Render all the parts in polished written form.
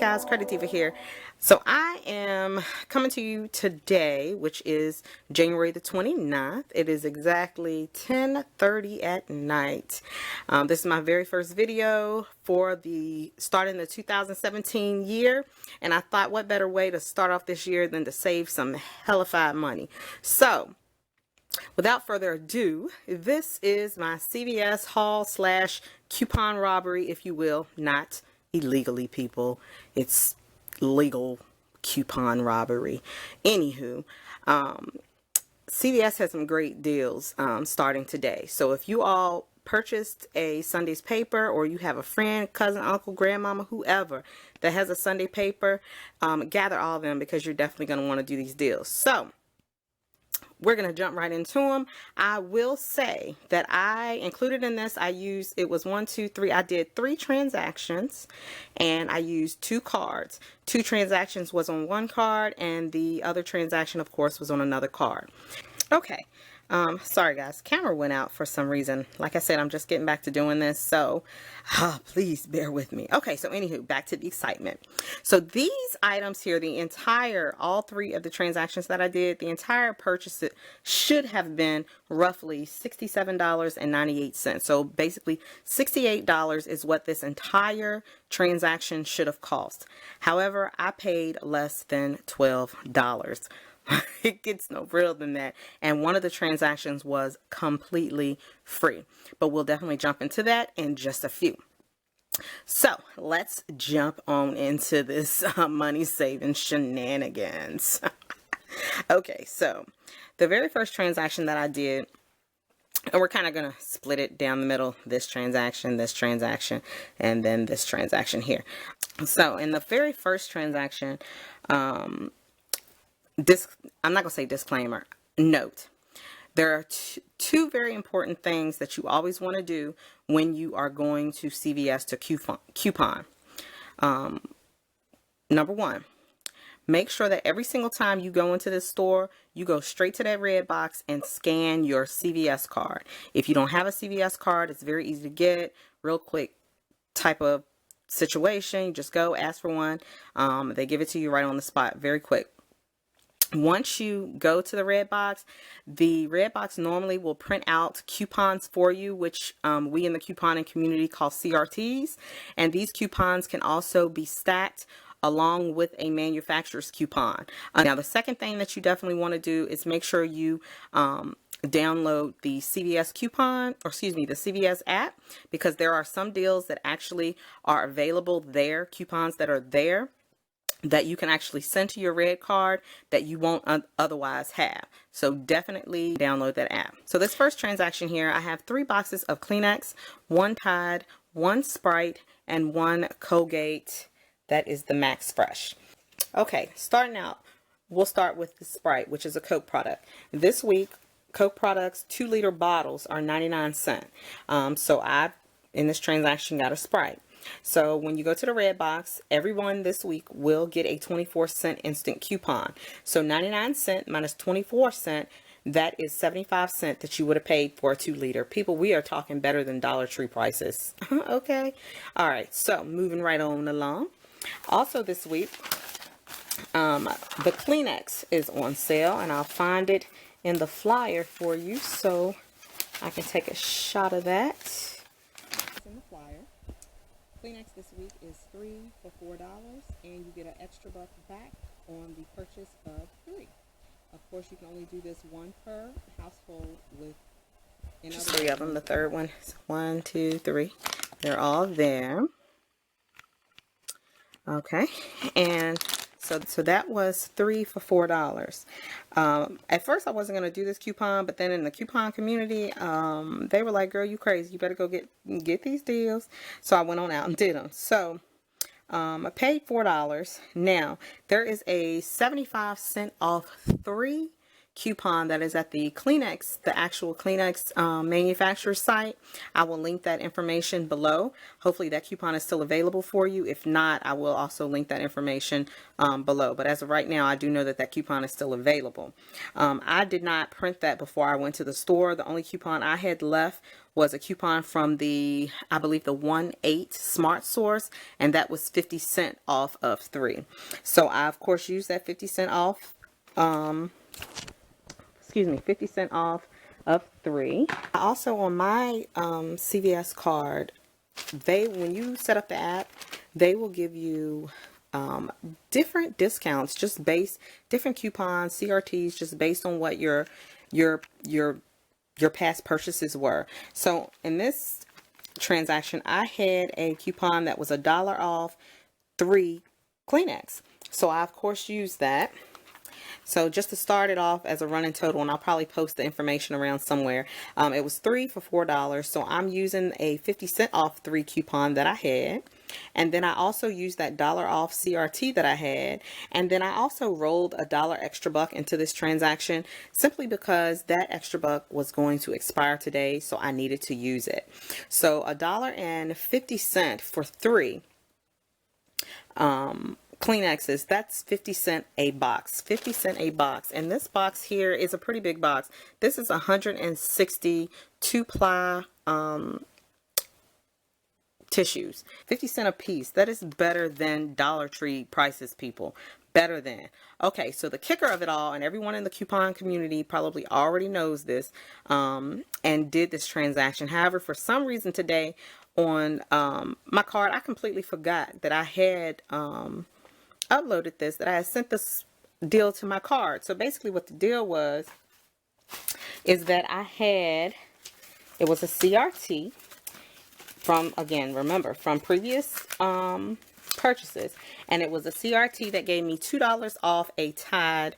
Guys, Credit Diva here. So I am coming to you today, which is January the 29th. It is exactly 10:30 at night. This is my very first video for the starting the 2017 year, and I thought what better way to start off this year than to save some hellified money. So without further ado, this is my CVS haul slash coupon robbery, if you will. Not illegally, people. It's legal coupon robbery. Anywho, CVS has some great deals starting today. So if you all purchased a Sunday's paper, or you have a friend, cousin, uncle, grandmama, whoever that has a Sunday paper, gather all of them because you're definitely going to want to do these deals. So we're going to jump right into them. I will say that I included in this, I did 3 transactions, and I used 2 cards. 2 transactions was on one card, and the other transaction, of course, was on another card. Okay. Sorry guys, camera went out for some reason. Like I said, I'm just getting back to doing this, so please bear with me. Okay, so anywho, back to the excitement. So these items here, all 3 of the transactions that I did, the entire purchase should have been roughly $67.98. So basically $68 is what this entire transaction should have cost. However, I paid less than $12. It gets no realer than that, and one of the transactions was completely free, but we'll definitely jump into that in just a few. So let's jump on into this money saving shenanigans. Okay, so the very first transaction that I did, and we're kind of going to split it down the middle, this transaction, and then this transaction here. So in the very first transaction, I'm not going to say disclaimer, note. There are two very important things that you always want to do when you are going to CVS to coupon. Number 1, make sure that every single time you go into this store, you go straight to that red box and scan your CVS card. If you don't have a CVS card, it's very easy to get, real quick type of situation. You just go ask for one. They give it to you right on the spot, very quick. Once you go to the red box normally will print out coupons for you, which we in the couponing community call CRTs. And these coupons can also be stacked along with a manufacturer's coupon. Now, the second thing that you definitely want to do is make sure you download the CVS the CVS app, because there are some deals that actually are available there, coupons that are there, that you can actually send to your red card that you won't otherwise have. So definitely download that app. So this first transaction here, I have 3 boxes of Kleenex, 1 Tide, 1 Sprite, and 1 Colgate. That is the Max Fresh. Okay, starting out, we'll start with the Sprite, which is a Coke product. This week, Coke products 2-liter bottles are 99 cents. So I, in this transaction, got a Sprite. So when you go to the red box, everyone this week will get a 24-cent instant coupon. So 99 cents minus 24 cents, that is 75 cents that you would have paid for a 2-liter. People, we are talking better than Dollar Tree prices. Okay. All right. So moving right on along. Also this week, the Kleenex is on sale, and I'll find it in the flyer for you so I can take a shot of that. It's in the flyer. Kleenex this week is 3 for $4, and you get an extra $1 back on the purchase of 3. Of course, you can only do this 1 per household with just 3 of them. The third one is 1, 2, 3. They're all there. Okay, and so that was 3 for $4. At first I wasn't going to do this coupon, but then in the coupon community, they were like, girl, you crazy, you better go get these deals. So I went on out and did them. So I paid $4. Now there is a 75 cent off 3 coupon that is at the Kleenex, the actual Kleenex manufacturer site. I will link that information below. Hopefully that coupon is still available for you. If not, I will also link that information below. But as of right now, I do know that that coupon is still available. I did not print that before I went to the store. The only coupon I had left was a coupon from the, I believe, the 1-8 Smart Source, and that was 50 cents off of 3. So I of course used that 50 cents off, 50 cents off of 3. Also on my CVS card, when you set up the app, they will give you different discounts, just different coupons, CRTs, just based on what your past purchases were. So in this transaction, I had a coupon that was $1 off 3 Kleenex. So I of course used that. So just to start it off as a running total, and I'll probably post the information around somewhere, it was 3 for $4. So I'm using a 50 cent off 3 coupon that I had. And then I also used that $1 off CRT that I had. And then I also rolled $1 extra buck into this transaction simply because that extra buck was going to expire today. So I needed to use it. So $1.50 for 3 Kleenexes, that's 50 cents a box. 50 cents a box. And this box here is a pretty big box. This is 160 2-ply tissues. 50 cents a piece. That is better than Dollar Tree prices, people. Better than. Okay, so the kicker of it all, and everyone in the coupon community probably already knows this, and did this transaction. However, for some reason today on my card, I completely forgot that I had uploaded this, that I had sent this deal to my card. So basically what the deal was is that it was a CRT from, again, remember, from previous purchases, and it was a CRT that gave me $2 off a Tide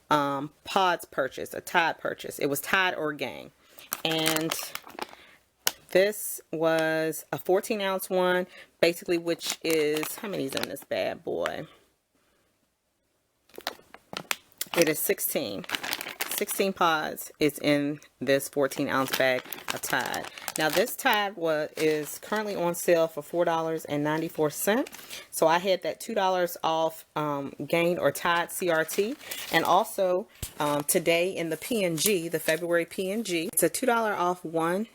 pods purchase, a Tide purchase. It was Tide Organic, and this was a 14-ounce one, basically, which is, how many's in this bad boy? It is 16 pods is in this 14-ounce bag of Tide. Now this Tide is currently on sale for $4.94. So I had that $2 off Gain or Tide CRT. And also today in the P&G, the February P&G, it's a $2 off one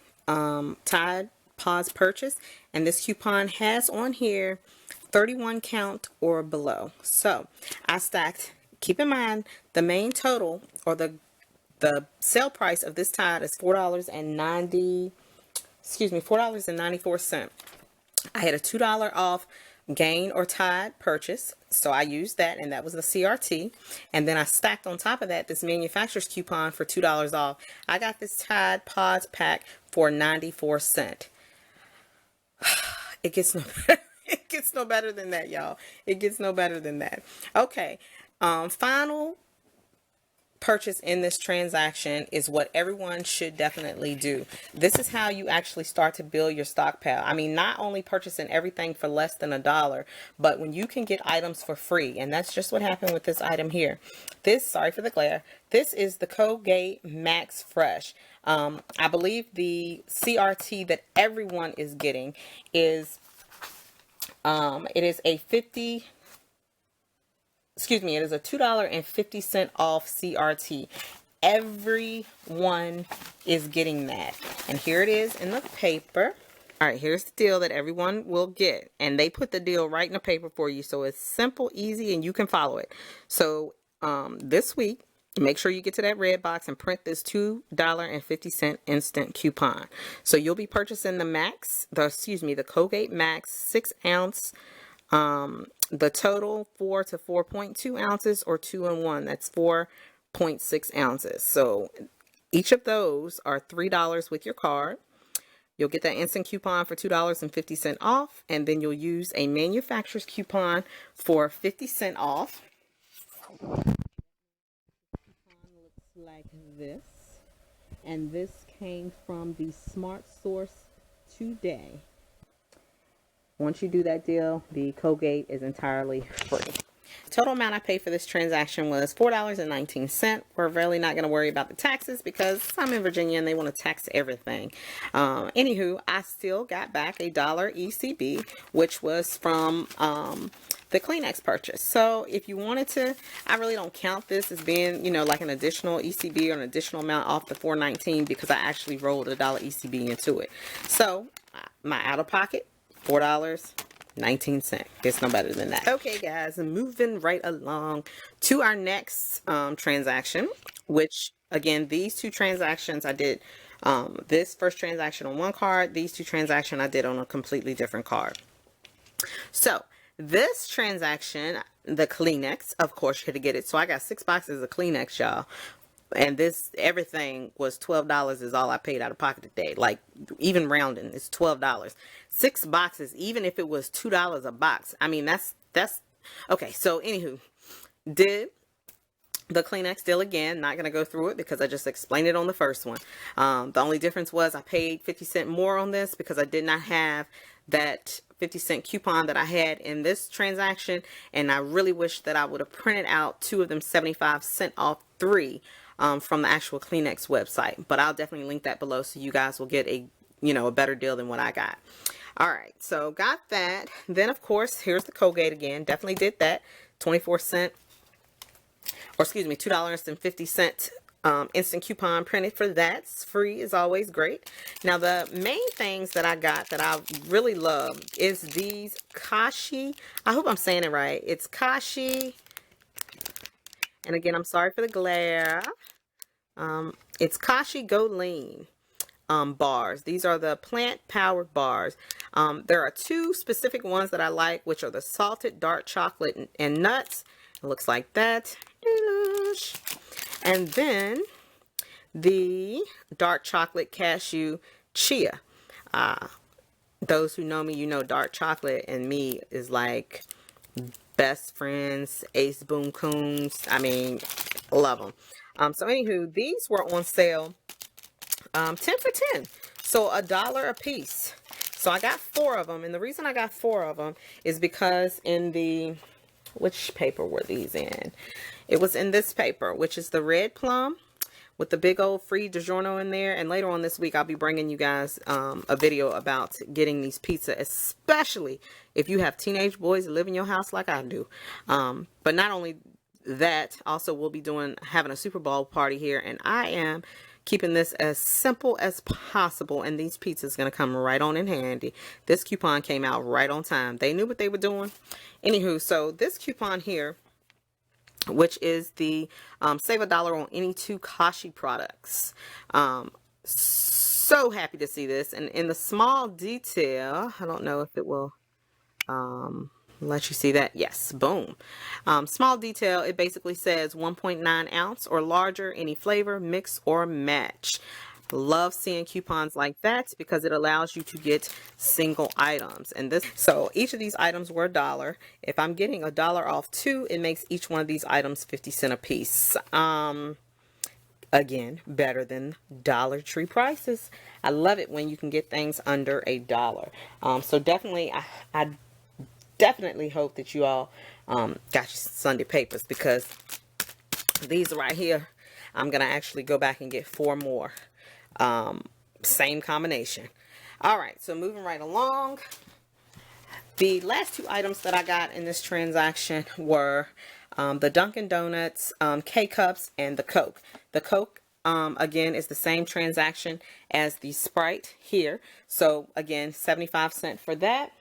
Tide pods purchase. And this coupon has on here 31 count or below. So I stacked. Keep in mind, the main total, or the sale price of this Tide is $4.94. I had a $2 off Gain or Tide purchase, so I used that, and that was the CRT. And then I stacked on top of that this manufacturer's coupon for $2 off. I got this Tide Pods pack for 94 cents. It gets no better. It gets no better than that, y'all. It gets no better than that. Okay. Final purchase in this transaction is what everyone should definitely do. This is how you actually start to build your stockpile. I mean, not only purchasing everything for less than $1, but when you can get items for free. And that's just what happened with this item here. Sorry for the glare. This is the Colgate Max Fresh. I believe the CRT that everyone is getting is, it is a $2.50 off CRT. Everyone is getting that. And here it is in the paper. All right, here's the deal that everyone will get. And they put the deal right in the paper for you. So it's simple, easy, and you can follow it. So this week, make sure you get to that red box and print this $2.50 instant coupon. So you'll be purchasing the Colgate Max 6-ounce. The total 4 to 4.2 ounces or 2-in-1. That's 4.6 ounces. So each of those are $3 with your card. You'll get that instant coupon for $2.50 off, and then you'll use a manufacturer's coupon for 50 cents off. Coupon looks like this, and this came from the Smart Source today. Once you do that deal, the Colgate is entirely free. total amount I paid for this transaction was $4.19. We're really not going to worry about the taxes because I'm in Virginia and they want to tax everything. Anywho, I still got back $1 ECB, which was from the Kleenex purchase. So if you wanted to, I really don't count this as being, you know, like an additional ECB or an additional amount off the $4.19 because I actually rolled $1 ECB into it. So my out of pocket, $4.19. It's no better than that. Okay, guys, moving right along to our next transaction, which again, these two transactions I did. This first transaction on one card, these two transactions I did on a completely different card. So this transaction, the Kleenex, of course, you had to get it. So I got 6 boxes of Kleenex, y'all. And this, everything was $12 is all I paid out of pocket today. Like, even rounding, it's $12. 6 boxes, even if it was $2 a box. I mean, that's, okay. So, anywho, did the Kleenex deal again. Not going to go through it because I just explained it on the first one. The only difference was I paid 50 cents more on this because I did not have that 50-cent coupon that I had in this transaction, and I really wish that I would have printed out 2 of them 75-cent off 3 from the actual Kleenex website. But I'll definitely link that below so you guys will get a, you know, a better deal than what I got. All right, so got that. Then of course, here's the Colgate again. Definitely did that. 24-cent, or excuse me, $2.50 instant coupon printed for that. It's free, is always great. Now the main things that I got that I really love is these Kashi. I hope I'm saying it right. It's Kashi. And again, I'm sorry for the glare. It's Kashi Go Lean bars. These are the plant-powered bars. There are 2 specific ones that I like, which are the salted dark chocolate and nuts. It looks like that. And then the dark chocolate cashew chia. Those who know me, you know dark chocolate and me is like best friends, ace boom coons. I mean, love them. So anywho, these were on sale 10 for 10. So $1 a piece. So I got 4 of them. And the reason I got 4 of them is because in the, which paper were these in? It was in this paper, which is the red plum with the big old free DiGiorno in there. And later on this week, I'll be bringing you guys a video about getting these pizza, especially if you have teenage boys that live in your house like I do. But not only that, also we'll be having a Super Bowl party here, and I am keeping this as simple as possible, and these pizzas going to come right on in handy. This coupon came out right on time. They knew what they were doing. Anywho, so this coupon here, which is the save $1 on any 2 Kashi products. So happy to see this. And in the small detail, I don't know if it will let you see that. Yes, boom. Small detail, it basically says 1.9 ounce or larger, any flavor, mix or match. Love seeing coupons like that because it allows you to get single items. And this, so each of these items were $1. If I'm getting $1 off 2, it makes each one of these items 50 cents a piece. Again, better than Dollar Tree prices. I love it when you can get things under $1. So definitely, I definitely hope that you all got your Sunday papers, because these right here, I'm gonna actually go back and get 4 more. Same combination. All right, so moving right along, the last 2 items that I got in this transaction were the Dunkin' Donuts K-Cups and the Coke. The Coke, again, is the same transaction as the Sprite here. So again, 75 cents for that.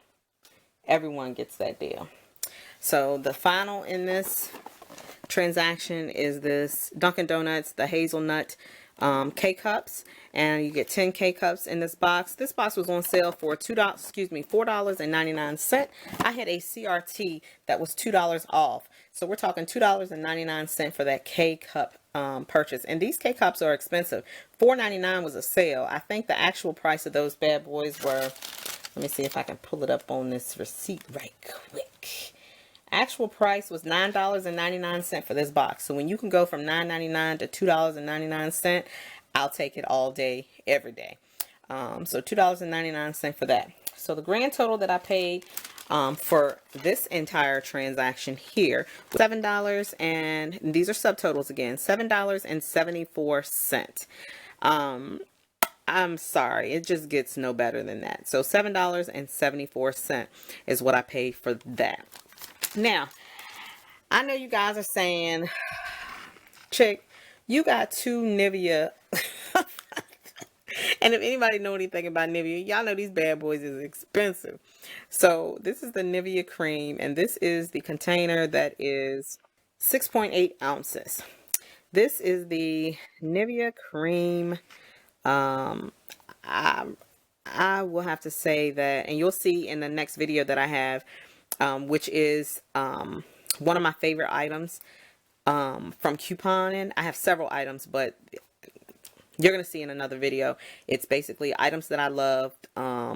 Everyone gets that deal. So the final in this transaction is this Dunkin' Donuts, the hazelnut K-Cups, and you get 10 K-Cups in this box. This box was on sale for $4.99. I had a CRT that was $2 off. So we're talking $2.99 for that K-Cup purchase. And these K-Cups are expensive. $4.99 was a sale. I think the actual price of those bad boys were, let me see if I can pull it up on this receipt right quick. Actual price was $9.99 for this box. So when you can go from $9.99 to $2.99, I'll take it all day, every day. So $2.99 for that. So the grand total that I paid for this entire transaction here, $7, and these are subtotals again, $7.74. I'm sorry, it just gets no better than that. So $7.74 is what I paid for that. Now, I know you guys are saying, chick, you got 2 Nivea. And if anybody know anything about Nivea, y'all know these bad boys is expensive. So this is the Nivea cream, and this is the container that is 6.8 ounces. This is the Nivea cream. I will have to say that, and you'll see in the next video that I have, which is one of my favorite items from couponing. I have several items, but you're going to see in another video. It's basically items that I loved. I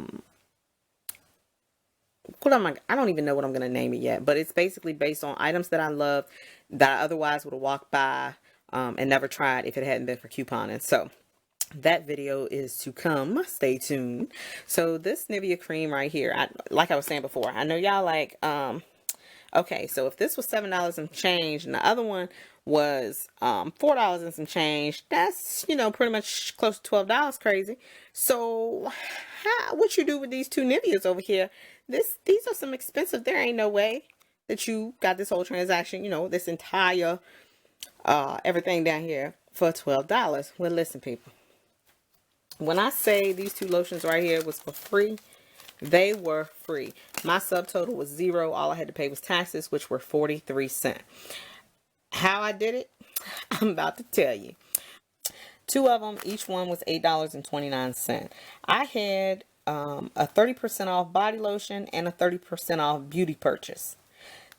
don't even know what I'm going to name it yet, but it's basically based on items that I loved that I otherwise would have walked by and never tried if it hadn't been for couponing. So that video is to come. Stay tuned. So this Nivea cream right here, like I was saying before, I know y'all like, okay, so if this was $7 and change and the other one was $4 and some change, that's, you know, pretty much close to $12 crazy. So what you do with these 2 Niveas over here? These are some expensive. There ain't no way that you got this whole transaction, you know, this entire everything down here for $12. Well, listen, people, when I say these 2 lotions right here was for free, they were free. My subtotal was 0. All I had to pay was taxes, which were 43 cents. How I did it, I'm about to tell you. 2 of them, each one was $8.29. I had a 30% off body lotion and a 30% off beauty purchase.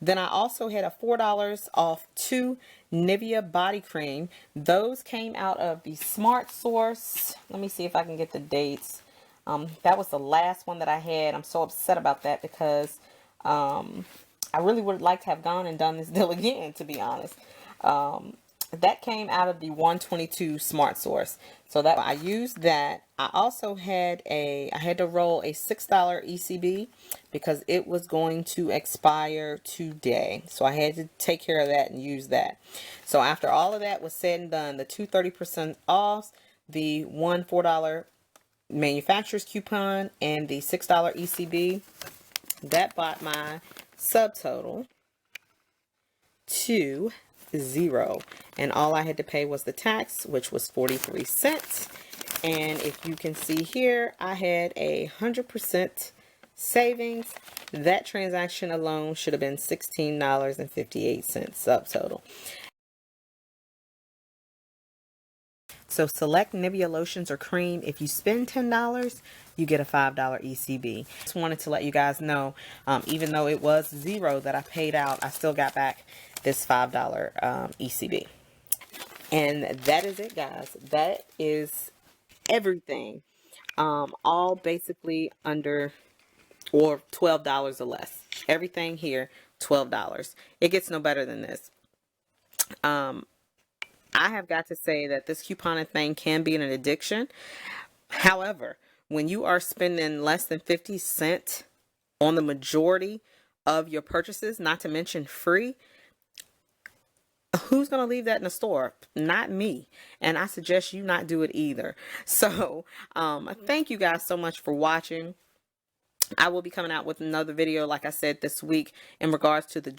Then I also had a $4 off 2 Nivea body cream. Those came out of the Smart Source. Let me see if I can get the dates. That was the last one that I had. I'm so upset about that because I really would like to have gone and done this deal again, to be honest. That came out of the 122 Smart Source. So that I used that. I also had I had to roll a $6 ECB because it was going to expire today. So I had to take care of that and use that. So after all of that was said and done, the 2 30% offs, the one $4 manufacturer's coupon, and the $6 ECB, that bought my subtotal to 0, and all I had to pay was the tax, which was 43 cents. And if you can see here, I had 100% savings. That transaction alone should have been $16.58 subtotal. So select Nivea lotions or cream. If you spend $10, you get a $5 ECB. Just wanted to let you guys know, even though it was 0 that I paid out, I still got back this $5 ECB. And that is it, guys. That is everything. All basically under or $12 or less. Everything here, $12. It gets no better than this. I have got to say that this couponing thing can be an addiction. However, when you are spending less than 50 cents on the majority of your purchases, not to mention free, who's going to leave that in the store? Not me. And I suggest you not do it either. So thank you guys so much for watching. I will be coming out with another video, like I said, this week in regards to the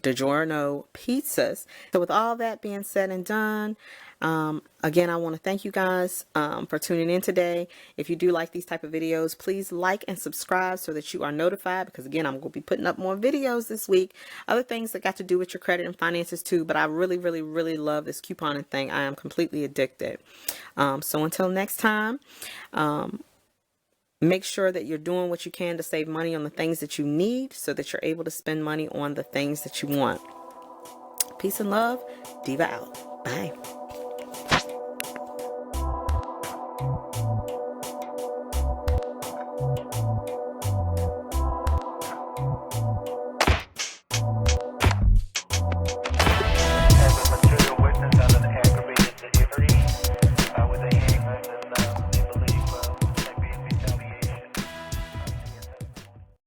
DiGiorno pizzas. So with all that being said and done, again, I want to thank you guys for tuning in today. If you do like these type of videos, please like and subscribe so that you are notified, because again, I'm going to be putting up more videos this week. Other things that got to do with your credit and finances too, but I really, really, really love this couponing thing. I am completely addicted. So until next time, make sure that you're doing what you can to save money on the things that you need so that you're able to spend money on the things that you want. Peace and love. Diva out. Bye.